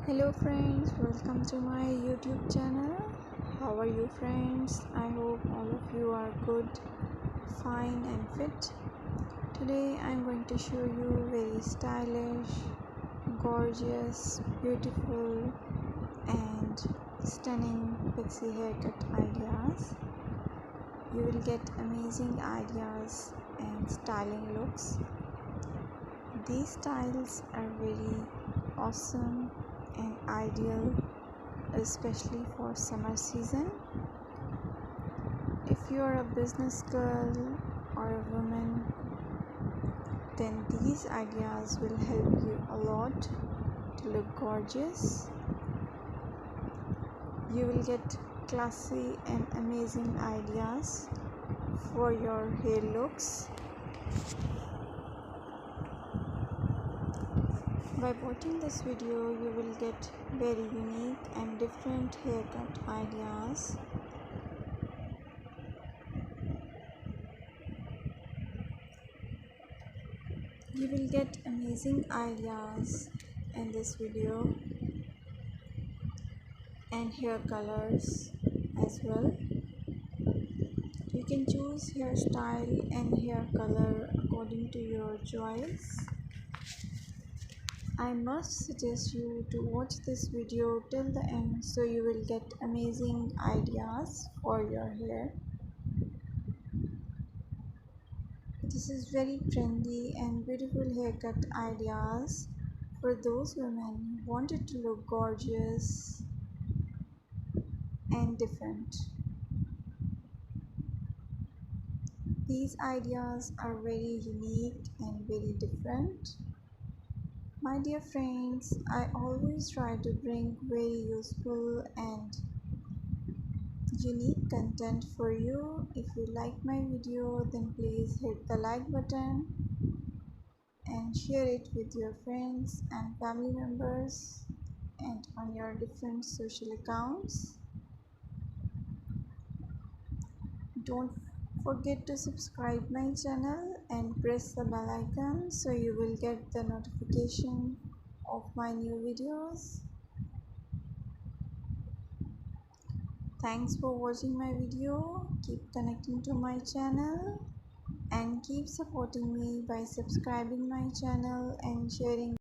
Hello friends, welcome to my YouTube channel. How are you friends? I hope all of you are good, fine and fit. Today I'm going to show you very stylish, gorgeous, beautiful and stunning pixie haircut ideas. You will get amazing ideas and styling looks. These styles are very awesome and ideal, especially for summer season. If you are a business girl or a woman, then these ideas will help you a lot to look gorgeous. You will get classy and amazing ideas for your hair looks. By watching this video, you will get very unique and different haircut ideas. You will get amazing ideas in this video and hair colors as well. You can choose hairstyle and hair color according to your choice. I must suggest you to watch this video till the end so you will get amazing ideas for your hair. This is very trendy and beautiful haircut ideas for those women who wanted to look gorgeous and different. These ideas are very unique and very different. My dear friends, I always try to bring very useful and unique content for you. If you like my video, then please hit the like button and share it with your friends and family members and on your different social accounts. Don't forget to subscribe my channel and press the bell icon so you will get the notification of my new videos. Thanks for watching my video. Keep connecting to my channel and keep supporting me by subscribing my channel and sharing